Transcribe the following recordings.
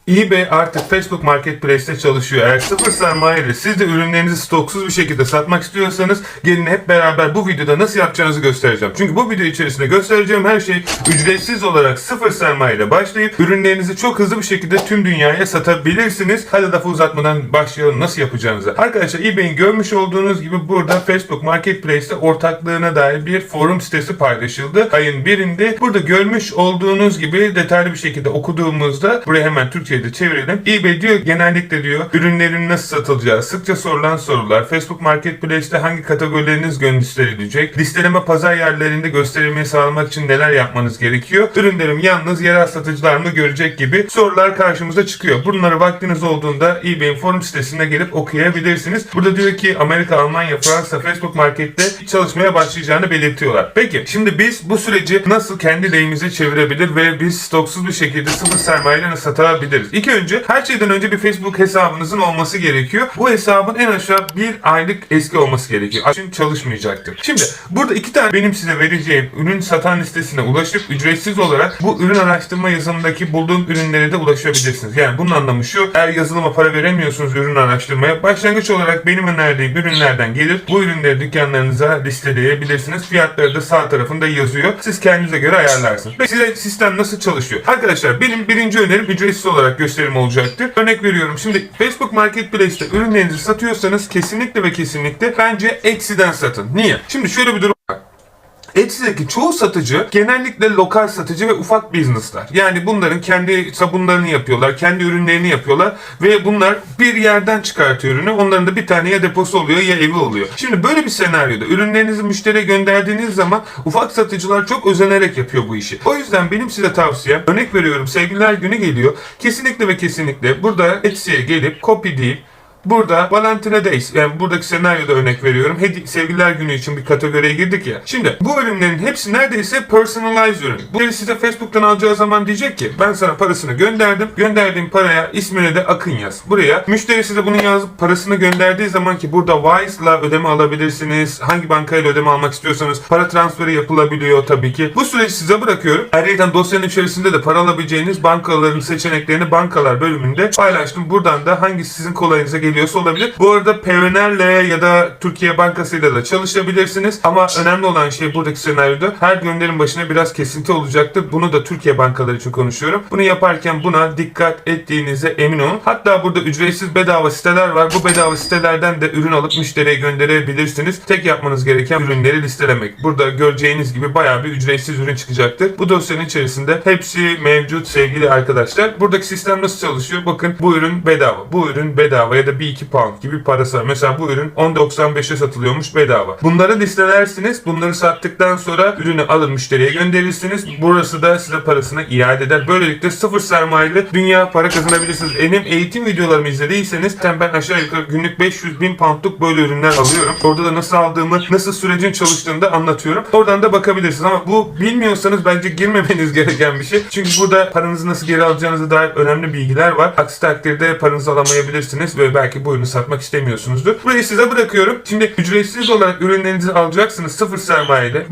eBay artık Facebook Marketplace'te çalışıyor. Eğer sıfır sermaye ile siz de ürünlerinizi stoksuz bir şekilde satmak istiyorsanız gelin hep beraber bu videoda nasıl yapacağınızı göstereceğim. Çünkü bu video içerisinde göstereceğim her şey ücretsiz olarak sıfır sermaye ile başlayıp ürünlerinizi çok hızlı bir şekilde tüm dünyaya satabilirsiniz. Hadi lafı uzatmadan başlayalım nasıl yapacağınızı. Arkadaşlar eBay'in görmüş olduğunuz gibi burada Facebook Marketplace'te ortaklığına dair bir forum sitesi paylaşıldı. Ayın birinde burada görmüş olduğunuz gibi detaylı bir şekilde okuduğumuzda buraya hemen Türkçe'de çevirelim. eBay diyor genellikle diyor ürünlerin nasıl satılacağı, sıkça sorulan sorular, Facebook Marketplace'te hangi kategorileriniz gösterilecek, listeleme pazar yerlerinde gösterilmeyi sağlamak için neler yapmanız gerekiyor, ürünlerim yalnız yerel satıcılar mı görecek gibi sorular karşımıza çıkıyor. Bunları vaktiniz olduğunda eBay'in forum sitesine gelip okuyabilirsiniz. Burada diyor ki Amerika, Almanya, Fransa Facebook Market'te çalışmaya başlayacağını belirtiyorlar. Peki şimdi biz bu süreci nasıl kendi lehimize çevirebilir ve biz stoksuz bir şekilde sıfır sermayeyle nasıl satabiliriz? İlk önce her şeyden önce bir Facebook hesabınızın olması gerekiyor. Bu hesabın en aşağı bir aylık eski olması gerekiyor. Şimdi çalışmayacaktır. Şimdi burada iki tane benim size vereceğim ürün satan listesine ulaşıp ücretsiz olarak bu ürün araştırma yazılımındaki bulduğum ürünlere de ulaşabilirsiniz. Yani bunun anlamı şu: eğer yazılıma para veremiyorsunuz ürün araştırmaya, başlangıç olarak benim önerdiğim ürünlerden gelir bu ürünleri dükkanlarınıza listeleyebilirsiniz. Fiyatları da sağ tarafında yazıyor. Siz kendinize göre ayarlarsınız. Ve size sistem nasıl çalışıyor? Arkadaşlar benim birinci önerim ücretsiz olarak gösterim olacaktır. Örnek veriyorum. Şimdi Facebook Marketplace'te ürünlerinizi satıyorsanız kesinlikle ve kesinlikle bence Etsy'den satın. Niye? Şimdi şöyle bir durum var. Etsy'deki çoğu satıcı genellikle lokal satıcı ve ufak business'lar. Yani bunların kendi sabunlarını yapıyorlar, kendi ürünlerini yapıyorlar ve bunlar bir yerden çıkartıyor ürünü. Onların da bir tane ya deposu oluyor ya evi oluyor. Şimdi böyle bir senaryoda ürünlerinizi müşteriye gönderdiğiniz zaman ufak satıcılar çok özenerek yapıyor bu işi. O yüzden benim size tavsiyem, örnek veriyorum Sevgililer Günü geliyor. Kesinlikle ve kesinlikle burada Etsy'ye gelip copy değil, burada Valentine Days, yani buradaki senaryoda örnek veriyorum. Sevgililer Günü için bir kategoriye girdik ya. Şimdi bu ürünlerin hepsi neredeyse personalized ürün. Bu size Facebook'tan alacağı zaman diyecek ki ben sana parasını gönderdim. Gönderdiğim paraya ismini de Akın yaz. Buraya müşteri size bunu yazıp parasını gönderdiği zaman ki burada Wise'la ödeme alabilirsiniz. Hangi bankayla ödeme almak istiyorsanız para transferi yapılabiliyor tabii ki. Bu süreci size bırakıyorum. Ayrıca dosyanın içerisinde de para alabileceğiniz bankaların seçeneklerini bankalar bölümünde paylaştım. Buradan da hangisi sizin kolayınıza geliyorsa olabilir. Bu arada PNR'le ya da Türkiye Bankası'yla da çalışabilirsiniz. Ama önemli olan şey buradaki senaryoda her gönderim başına biraz kesinti olacaktır. Bunu da Türkiye bankaları için konuşuyorum. Bunu yaparken buna dikkat ettiğinize emin olun. Hatta burada ücretsiz bedava siteler var. Bu bedava sitelerden de ürün alıp müşteriye gönderebilirsiniz. Tek yapmanız gereken ürünleri listelemek. Burada göreceğiniz gibi bayağı bir ücretsiz ürün çıkacaktır. Bu dosyanın içerisinde hepsi mevcut sevgili arkadaşlar. Buradaki sistem nasıl çalışıyor? Bakın bu ürün bedava. Bu ürün bedava ya da 1-2 pound gibi parası var. Mesela bu ürün 10.95'e satılıyormuş bedava. Bunları listelersiniz. Bunları sattıktan sonra ürünü alır müşteriye gönderirsiniz. Burası da size parasını iade eder. Böylelikle sıfır sermayeli dünya para kazanabilirsiniz. Benim eğitim videolarımı izlediyseniz ben aşağı yukarı günlük 500.000 poundluk böyle ürünler alıyorum. Orada da nasıl aldığımı, nasıl sürecin çalıştığını da anlatıyorum. Oradan da bakabilirsiniz ama bu bilmiyorsanız bence girmemeniz gereken bir şey. Çünkü burada paranızı nasıl geri alacağınıza dair önemli bilgiler var. Aksi takdirde paranızı alamayabilirsiniz ve belki bu ürünü satmak istemiyorsunuzdur. Burayı size bırakıyorum. Şimdi ücretsiz olarak ürünlerinizi alacaksınız sıfır sermayeyle.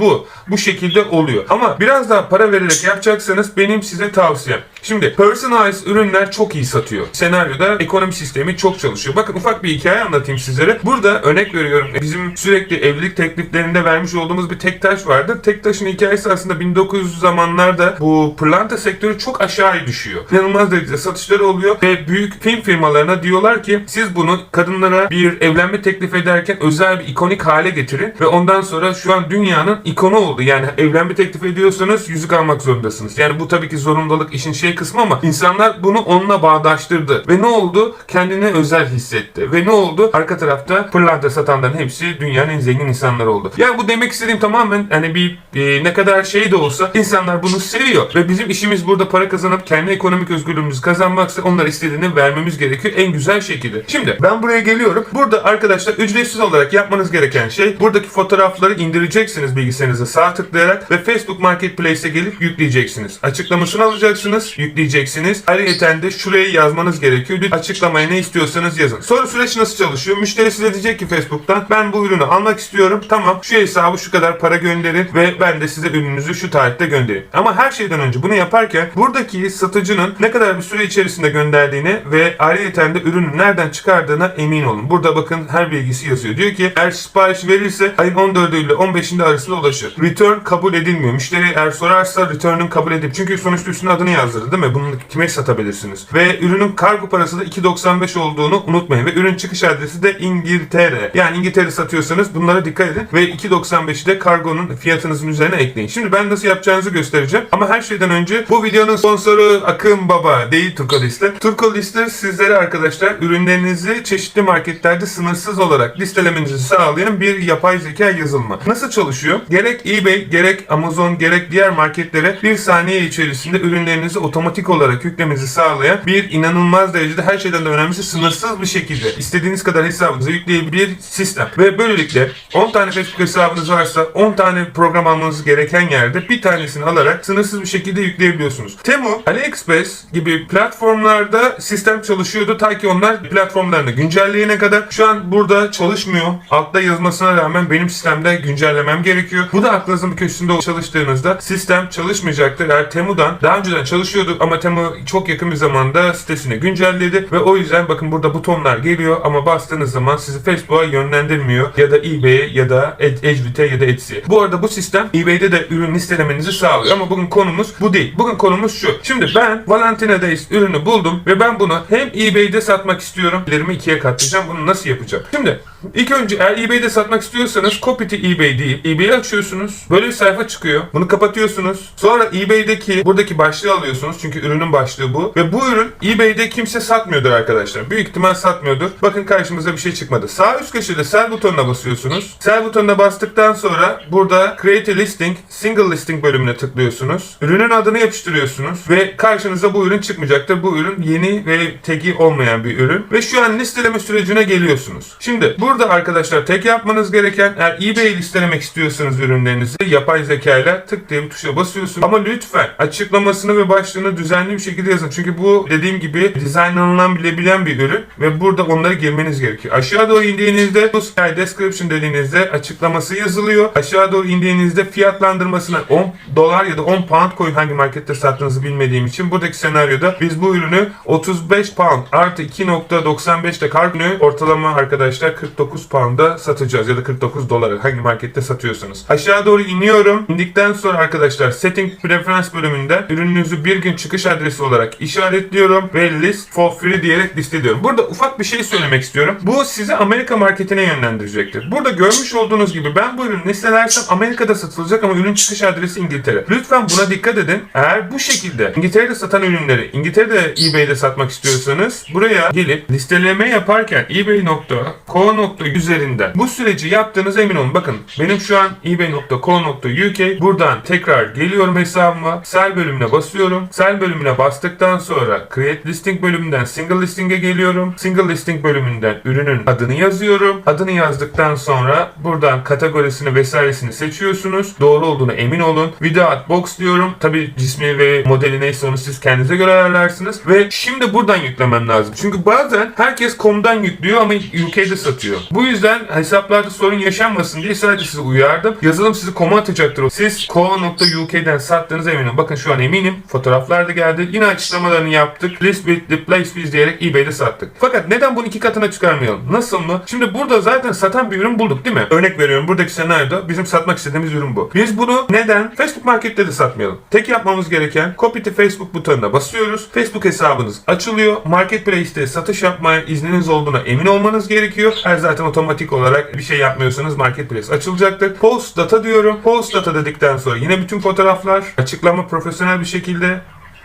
Bu şekilde oluyor. Ama biraz daha para vererek yapacaksanız benim size tavsiyem. Şimdi personalized ürünler çok iyi satıyor. Senaryoda ekonomi sistemi çok çalışıyor. Bakın ufak bir hikaye anlatayım sizlere. Burada örnek veriyorum. Bizim sürekli evlilik tekliflerinde vermiş olduğumuz bir Tektaş vardı. Tektaş'ın hikayesi aslında 1900 zamanlarda bu pırlanta sektörü çok aşağıya düşüyor. İnanılmaz derecede satışları oluyor ve büyük film firmalarına diyorlar ki siz bunu kadınlara bir evlenme teklif ederken özel bir ikonik hale getirin ve ondan sonra şu an dünyanın ikonu oldu. Yani evlenme teklif ediyorsanız yüzük almak zorundasınız. Yani bu tabii ki zorundalık işin kısmı ama insanlar bunu onunla bağdaştırdı. Ve ne oldu? Kendine özel hissetti. Ve ne oldu? Arka tarafta pırlanta satanların hepsi dünyanın en zengin insanları oldu. Yani bu demek istediğim tamamen hani ne kadar şey de olsa insanlar bunu seviyor. Ve bizim işimiz burada para kazanıp kendi ekonomik özgürlüğümüzü kazanmaksa onlara istediğini vermemiz gerekiyor en güzel şekilde. Şimdi Şimdi ben buraya geliyorum. Burada arkadaşlar ücretsiz olarak yapmanız gereken şey buradaki fotoğrafları indireceksiniz bilgisayarınıza sağ tıklayarak ve Facebook Marketplace'e gelip yükleyeceksiniz. Açıklamasını alacaksınız, yükleyeceksiniz. Ayrıca de şuraya yazmanız gerekiyor. Açıklamaya ne istiyorsanız yazın. Sonra süreç nasıl çalışıyor? Müşteri size diyecek ki Facebook'tan ben bu ürünü almak istiyorum. Tamam, şu hesabı şu kadar para gönderin ve ben de size ürününüzü şu tarihte göndereyim. Ama her şeyden önce bunu yaparken buradaki satıcının ne kadar bir süre içerisinde gönderdiğini ve ayrıca de ürünü nereden çıkardığına emin olun. Burada bakın her bilgisi yazıyor. Diyor ki eğer sipariş verirse ayın 14'ü ile 15'inde arasında ulaşır. Return kabul edilmiyor. Müşteri eğer sorarsa return'ün kabul edip çünkü sonuçta üstüne adını yazdırdı değil mi? Bunu kime satabilirsiniz? Ve ürünün kargo parası da 2.95 olduğunu unutmayın. Ve ürün çıkış adresi de İngiltere. Yani İngiltere satıyorsanız bunlara dikkat edin. Ve 2.95'i de kargonun fiyatınızın üzerine ekleyin. Şimdi ben nasıl yapacağınızı göstereceğim. Ama her şeyden önce bu videonun sponsoru Akın Baba değil Turkolist'te. Turkolist'te sizlere arkadaşlar ürünlerinizi çeşitli marketlerde sınırsız olarak listelemenizi sağlayan bir yapay zeka yazılımı. Nasıl çalışıyor? Gerek eBay, gerek Amazon, gerek diğer marketlere bir saniye içerisinde ürünlerinizi otomatik olarak yüklemenizi sağlayan bir inanılmaz derecede her şeyden de önemlisi sınırsız bir şekilde istediğiniz kadar hesabınıza yükleyebilir sistem. Ve böylelikle 10 tane Facebook hesabınız varsa 10 tane program almanız gereken yerde bir tanesini alarak sınırsız bir şekilde yükleyebiliyorsunuz. Temu, AliExpress gibi platformlarda sistem çalışıyordu ta ki onlar platformlarını güncelleyene kadar. Şu an burada çalışmıyor. Altta yazmasına rağmen benim sistemde güncellemem gerekiyor. Bu da aklınızın bir köşesinde çalıştığınızda sistem çalışmayacaktır. Eğer Temu'dan daha önceden çalışıyorduk ama Temu çok yakın bir zamanda sitesini güncelledi ve o yüzden bakın burada butonlar geliyor ama bastığınız zaman sizi Facebook'a yönlendirmiyor ya da eBay'e ya da Edgeby'te ya da Etsy'ye. Bu arada bu sistem eBay'de de ürün listelemenizi sağlıyor ama bugün konumuz bu değil. Bugün konumuz şu. Şimdi ben Valentina Days ürünü buldum ve ben bunu hem eBay'de satmak istiyorum. Gelirimi ikiye katlayacağım. Bunu nasıl yapacağım? Şimdi ilk önce eğer eBay'de satmak istiyorsanız copy to eBay deyip eBay'i açıyorsunuz. Böyle bir sayfa çıkıyor. Bunu kapatıyorsunuz. Sonra eBay'deki buradaki başlığı alıyorsunuz. Çünkü ürünün başlığı bu. Ve bu ürün eBay'de kimse satmıyordur arkadaşlar. Büyük ihtimal satmıyordur. Bakın karşımıza bir şey çıkmadı. Sağ üst köşede sell butonuna basıyorsunuz. Sell butonuna bastıktan sonra burada create a listing, single listing bölümüne tıklıyorsunuz. Ürünün adını yapıştırıyorsunuz ve karşınıza bu ürün çıkmayacaktır. Bu ürün yeni ve tagi olmayan bir ürün. Ve şu an listeleme sürecine geliyorsunuz. Şimdi burada arkadaşlar tek yapmanız gereken eğer eBay'i listelemek istiyorsanız ürünlerinizi yapay zeka ile tık diye bir tuşa basıyorsunuz. Ama lütfen açıklamasını ve başlığını düzenli bir şekilde yazın. Çünkü bu dediğim gibi dizaynlanan bilebilen bir ürün ve burada onları girmeniz gerekiyor. Aşağı doğru indiğinizde bu description dediğinizde açıklaması yazılıyor. Aşağı doğru indiğinizde fiyatlandırmasına 10 dolar ya da 10 pound koyun hangi markette sattığınızı bilmediğim için. Buradaki senaryoda biz bu ürünü 35 pound artı 2.95'te kargo ortalama arkadaşlar 49 pound'a satacağız ya da 49 dolara hangi markette satıyorsanız. Aşağı doğru iniyorum. İndikten sonra arkadaşlar setting preference bölümünden ürününüzü bir gün çıkış adresi olarak işaretliyorum ve list for free diyerek listeliyorum. Burada ufak bir şey söylemek istiyorum. Bu sizi Amerika marketine yönlendirecektir. Burada görmüş olduğunuz gibi ben bu ürünü listelersem Amerika'da satılacak ama ürün çıkış adresi İngiltere. Lütfen buna dikkat edin. Eğer bu şekilde İngiltere'de satan ürünleri İngiltere'de eBay'de satmak istiyorsanız buraya gelip listeleme yaparken ebay.co.uk üzerinden bu süreci yaptığınıza emin olun. Bakın benim şu an ebay.co.uk buradan tekrar geliyorum hesabıma. Sell bölümüne basıyorum. Sell bölümüne bastıktan sonra create listing bölümünden single listing'e geliyorum. Single listing bölümünden ürünün adını yazıyorum. Adını yazdıktan sonra buradan kategorisini vesairesini seçiyorsunuz. Doğru olduğuna emin olun. Without box diyorum. Tabi cismi ve modeli neyse onu siz kendinize göre ayarlarsınız. Ve şimdi buradan yüklemem lazım. Çünkü bazen herkes com'dan yüklüyor ama UK'de satıyor. Bu yüzden hesaplarda sorun yaşanmasın diye sadece sizi uyardım. Yazılım sizi com'a atacaktır. Siz co.uk'den sattığınıza eminim. Bakın şu an eminim. Fotoğraflar da geldi. Yine açıklamalarını yaptık. List with the place biz diyerek eBay'de sattık. Fakat neden bunu 2 katına çıkarmayalım? Nasıl mı? Şimdi burada zaten satan bir ürün bulduk değil mi? Örnek veriyorum. Buradaki senaryoda bizim satmak istediğimiz ürün bu. Biz bunu neden Facebook Market'te de satmayalım? Tek yapmamız gereken copy to Facebook butonuna basıyoruz. Facebook hesabınız açılıyor. Marketplace'te satış yapmaya izniniz olduğuna emin olmanız gerekiyor. Eğer zaten otomatik olarak bir şey yapmıyorsanız Marketplace açılacaktır. Post data diyorum. Post data dedikten sonra yine bütün fotoğraflar, açıklama profesyonel bir şekilde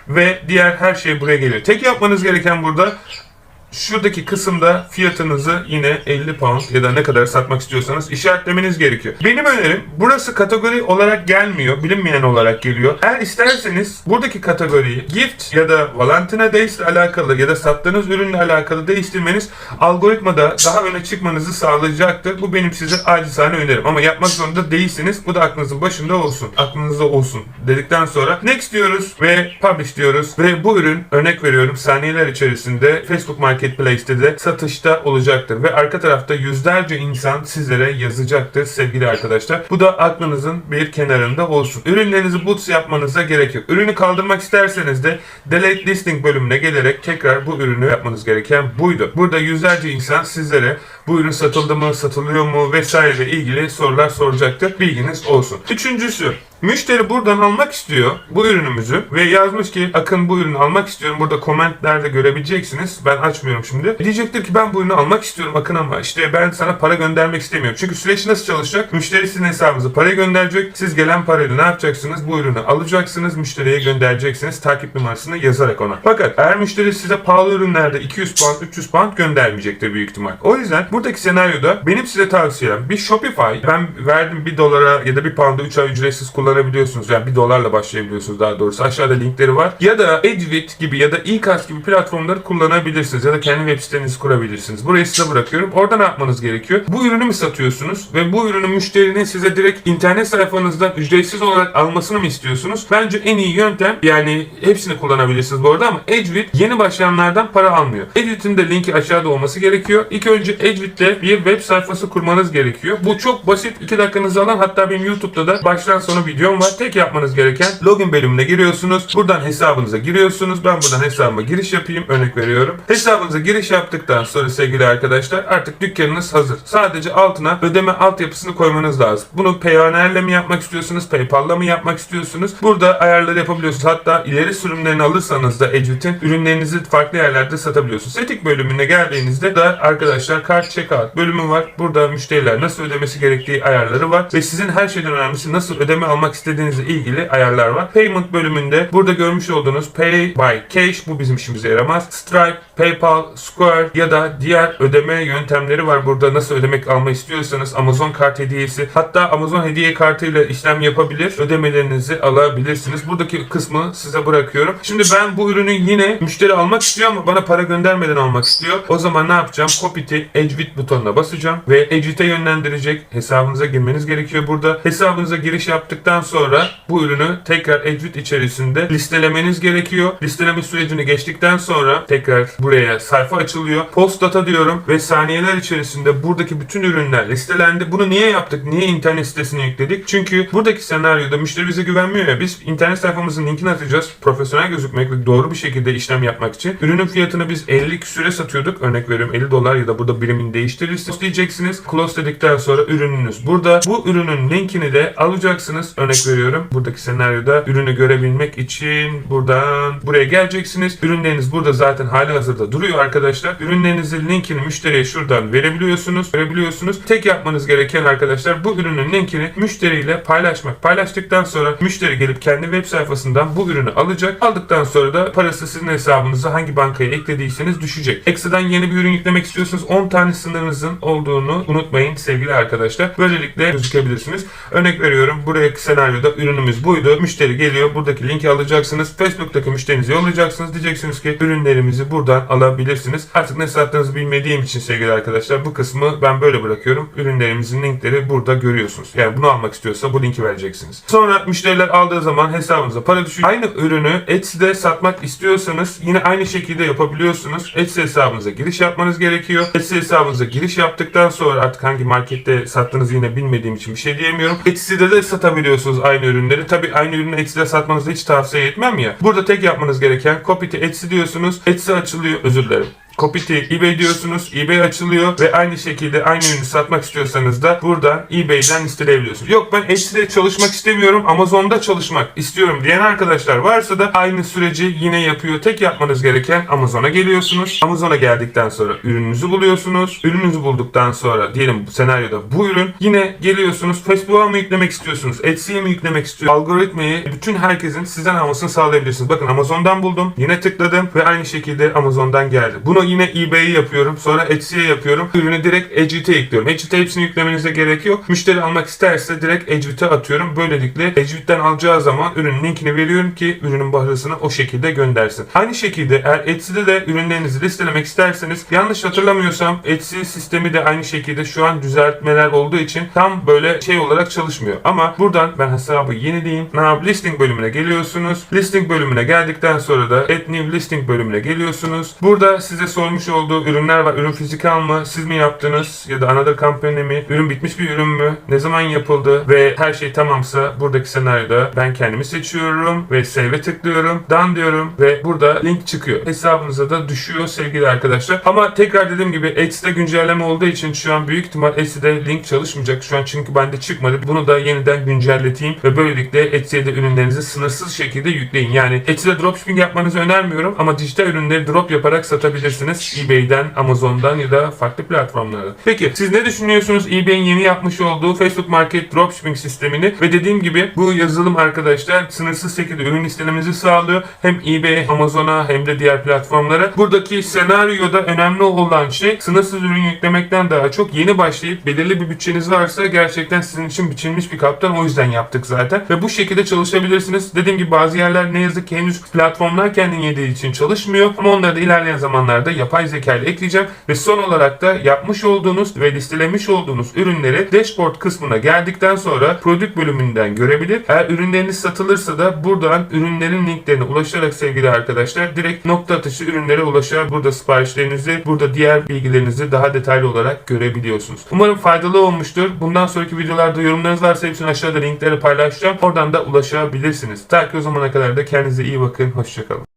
ve diğer her şey buraya geliyor. Tek yapmanız gereken burada şuradaki kısımda fiyatınızı yine 50 pound ya da ne kadar satmak istiyorsanız işaretlemeniz gerekiyor. Benim önerim, burası kategori olarak gelmiyor, bilinmeyen olarak geliyor. Eğer isterseniz buradaki kategoriyi gift ya da Valentina Days ile alakalı ya da sattığınız ürünle alakalı değiştirmeniz algoritmada daha öne çıkmanızı sağlayacaktır. Bu benim size acizane önerim. Ama yapmak zorunda değilsiniz. Bu da aklınızın başında olsun. Aklınızda olsun dedikten sonra next diyoruz ve publish diyoruz ve bu ürün, örnek veriyorum, saniyeler içerisinde Facebook Marketplace'te de satışta olacaktır ve arka tarafta yüzlerce insan sizlere yazacaktır sevgili arkadaşlar. Bu da aklınızın bir kenarında olsun. Ürünlerinizi boots yapmanıza gerek yok. Ürünü kaldırmak isterseniz de delete listing bölümüne gelerek tekrar bu ürünü yapmanız gereken buydu. Burada yüzlerce insan sizlere bu ürün satıldı mı, satılıyor mu vesaire ilgili sorular soracaktır. Bilginiz olsun. Üçüncüsü, müşteri buradan almak istiyor bu ürünümüzü ve yazmış ki Akın bu ürünü almak istiyorum. Burada komentlerde görebileceksiniz. Ben açmıyorum şimdi. Diyecektir ki ben bu ürünü almak istiyorum Akın ama işte ben sana para göndermek istemiyorum. Çünkü süreç nasıl çalışacak? Müşteri sizin hesabınıza parayı gönderecek. Siz gelen parayla ne yapacaksınız? Bu ürünü alacaksınız. Müşteriye göndereceksiniz. Takip numarasını yazarak ona. Fakat eğer müşteri size pahalı ürünlerde 200 pound, 300 pound göndermeyecektir büyük ihtimal. O yüzden buradaki senaryoda benim size tavsiyem bir Shopify. Ben verdim $1 ya da £1 3 ay ücretsiz kullanabiliyorsunuz. Yani $1 başlayabiliyorsunuz daha doğrusu. Aşağıda linkleri var. Ya da Edwit gibi ya da eCast gibi platformları kullanabilirsiniz. Ya da kendi web sitenizi kurabilirsiniz. Burayı size bırakıyorum. Orada ne yapmanız gerekiyor? Bu ürünü mü satıyorsunuz? Ve bu ürünü müşterinin size direkt internet sayfanızdan ücretsiz olarak almasını mı istiyorsunuz? Bence en iyi yöntem, yani hepsini kullanabilirsiniz bu arada ama Edwit yeni başlayanlardan para almıyor. Edwit'in de linki aşağıda olması gerekiyor. İlk önce Edwit'te bir web sayfası kurmanız gerekiyor. Bu çok basit. 2 dakikanızı alan, hatta benim YouTube'da da baştan sona videom var. Tek yapmanız gereken login bölümüne giriyorsunuz. Buradan hesabınıza giriyorsunuz. Ben buradan hesabıma giriş yapayım. Örnek veriyorum. Hesabınıza giriş yaptıktan sonra sevgili arkadaşlar artık dükkanınız hazır. Sadece altına ödeme altyapısını koymanız lazım. Bunu Payoneer'le mi yapmak istiyorsunuz? PayPal'la mı yapmak istiyorsunuz? Burada ayarları yapabiliyorsunuz. Hatta ileri sürümlerini alırsanız da Edwit'in ürünlerinizi farklı yerlerde satabiliyorsunuz. Setting bölümüne geldiğinizde da arkadaşlar Cart Checkout bölümü var. Burada müşteriler nasıl ödemesi gerektiği ayarları var ve sizin her şeyden önemlisi nasıl ödeme almak istediğinizle ilgili ayarlar var. Payment bölümünde burada görmüş olduğunuz Pay by Cash, bu bizim işimize yaramaz. Stripe, PayPal, Square ya da diğer ödeme yöntemleri var. Burada nasıl ödemek alma istiyorsanız Amazon kart hediyesi, hatta Amazon hediye kartıyla işlem yapabilir, ödemelerinizi alabilirsiniz. Buradaki kısmı size bırakıyorum. Şimdi ben bu ürünü yine müşteri almak istiyor ama bana para göndermeden almak istiyor. O zaman ne yapacağım? Copy to Edwit butonuna basacağım ve Edwit'e yönlendirecek. Hesabınıza girmeniz gerekiyor burada. Hesabınıza giriş yaptıktan sonra bu ürünü tekrar Edwit içerisinde listelemeniz gerekiyor. Listeleme sürecini geçtikten sonra tekrar buraya sayfa açılıyor. Post data diyorum ve saniyeler içerisinde buradaki bütün ürünler listelendi. Bunu niye yaptık? Niye internet sitesine yükledik? Çünkü buradaki senaryoda müşteri bize güvenmiyor ya. Biz internet sayfamızın linkini atacağız. Profesyonel gözükmek ve doğru bir şekilde işlem yapmak için. Ürünün fiyatını biz 50 küsüre satıyorduk. Örnek veriyorum $50 ya da burada birimini değiştirirsiniz diyeceksiniz. Close dedikten sonra ürününüz burada. Bu ürünün linkini de alacaksınız. Örnek veriyorum. Buradaki senaryoda ürünü görebilmek için buradan buraya geleceksiniz. Ürünleriniz burada zaten halihazırda duruyor arkadaşlar. Ürünlerinizin linkini müşteriye şuradan verebiliyorsunuz. Görebiliyorsunuz. Tek yapmanız gereken arkadaşlar bu ürünün linkini müşteriyle paylaşmak. Paylaştıktan sonra müşteri gelip kendi web sayfasından bu ürünü alacak. Aldıktan sonra da parası sizin hesabınıza hangi bankaya eklediyseniz düşecek. Ekstradan yeni bir ürün yüklemek istiyorsanız 10 tane sınırınızın olduğunu unutmayın sevgili arkadaşlar. Böylelikle gözükebilirsiniz. Örnek veriyorum. Buraya senaryoda ürünümüz buydu. Müşteri geliyor. Buradaki linki alacaksınız. Facebook'taki müşterinize yollayacaksınız. Diyeceksiniz ki ürünlerimizi buradan alabilirsiniz. Artık ne sattığınızı bilmediğim için sevgili arkadaşlar bu kısmı ben böyle bırakıyorum. Ürünlerimizin linkleri burada görüyorsunuz. Yani bunu almak istiyorsa bu linki vereceksiniz. Sonra müşteriler aldığı zaman hesabınıza para düşüyor. Aynı ürünü Etsy'de satmak istiyorsanız yine aynı şekilde yapabiliyorsunuz. Etsy hesabınıza giriş yapmanız gerekiyor. Etsy hesabınıza giriş yaptıktan sonra artık hangi markette sattığınızı yine bilmediğim için bir şey diyemiyorum. Etsy'de de satabiliyorsunuz aynı ürünleri. Tabii aynı ürünü Etsy'de satmanızı hiç tavsiye etmem ya. Burada tek yapmanız gereken copy to Etsy diyorsunuz. Etsy açılıyor. Özür dilerim. Copy to eBay diyorsunuz. eBay açılıyor ve aynı şekilde aynı ürünü satmak istiyorsanız da buradan eBay'den listeleyebiliyorsunuz. Yok ben Etsy'de çalışmak istemiyorum, Amazon'da çalışmak istiyorum diyen arkadaşlar varsa da aynı süreci yine yapıyor. Tek yapmanız gereken Amazon'a geliyorsunuz. Amazon'a geldikten sonra ürününüzü buluyorsunuz. Ürününüzü bulduktan sonra diyelim bu senaryoda bu ürün. Yine geliyorsunuz. Facebook'a mı yüklemek istiyorsunuz? Etsy'ye mi yüklemek istiyorsunuz? Algoritmayı bütün herkesin sizden almasını sağlayabilirsiniz. Bakın Amazon'dan buldum. Yine tıkladım ve aynı şekilde Amazon'dan geldi. Bunu Bunu yine eBay'e yapıyorum. Sonra Etsy'ye yapıyorum. Ürünü direkt Edgewick'e ekliyorum. Edgewick'te hepsini yüklemenize gerek yok. Müşteri almak isterse direkt Edgewick'e atıyorum. Böylelikle Edgewick'ten alacağı zaman ürünün linkini veriyorum ki ürünün bahrasını o şekilde göndersin. Aynı şekilde eğer Etsy'de de ürünlerinizi listelemek isterseniz, yanlış hatırlamıyorsam Etsy sistemi de aynı şekilde şu an düzeltmeler olduğu için tam böyle şey olarak çalışmıyor. Ama buradan ben hesabı yenileyim. Listing bölümüne geliyorsunuz. Listing bölümüne geldikten sonra da Add New Listing bölümüne geliyorsunuz. Burada size sormuş olduğu ürünler var. Ürün fizikal mı? Siz mi yaptınız? Ya da another company mi? Ürün bitmiş bir ürün mü? Ne zaman yapıldı? Ve her şey tamamsa buradaki senaryoda ben kendimi seçiyorum ve Save'e tıklıyorum. Done diyorum ve burada link çıkıyor. Hesabınıza da düşüyor sevgili arkadaşlar. Ama tekrar dediğim gibi Etsy'de güncelleme olduğu için şu an büyük ihtimal Etsy'de link çalışmayacak. Şu an çünkü bende çıkmadı. Bunu da yeniden güncelleteyim ve böylelikle Etsy'de ürünlerinizi sınırsız şekilde yükleyin. Yani Etsy'de dropshipping yapmanızı önermiyorum ama dijital ürünleri drop yaparak satabilirsiniz. eBay'den, Amazon'dan ya da farklı platformlardan. Peki siz ne düşünüyorsunuz eBay'in yeni yapmış olduğu Facebook Market dropshipping sistemini? Ve dediğim gibi bu yazılım arkadaşlar sınırsız şekilde ürün listelemenizi sağlıyor. Hem eBay, Amazon'a hem de diğer platformlara. Buradaki senaryoda önemli olan şey sınırsız ürün yüklemekten daha çok yeni başlayıp belirli bir bütçeniz varsa gerçekten sizin için biçilmiş bir kaptan. O yüzden yaptık zaten. Ve bu şekilde çalışabilirsiniz. Dediğim gibi bazı yerler ne yazık ki henüz platformlar kendini yediği için çalışmıyor. Ama onları da ilerleyen zamanlarda yapay zeka ile ekleyeceğim. Ve son olarak da yapmış olduğunuz ve listelemiş olduğunuz ürünleri dashboard kısmına geldikten sonra prodük bölümünden görebilir. Eğer ürünleriniz satılırsa da buradan ürünlerin linklerine ulaşarak sevgili arkadaşlar direkt nokta atışı ürünlere ulaşarak burada siparişlerinizi, burada diğer bilgilerinizi daha detaylı olarak görebiliyorsunuz. Umarım faydalı olmuştur. Bundan sonraki videolarda yorumlarınız varsa hepsini aşağıda linkleri paylaşacağım. Oradan da ulaşabilirsiniz. Ta ki o zamana kadar da kendinize iyi bakın. Hoşçakalın.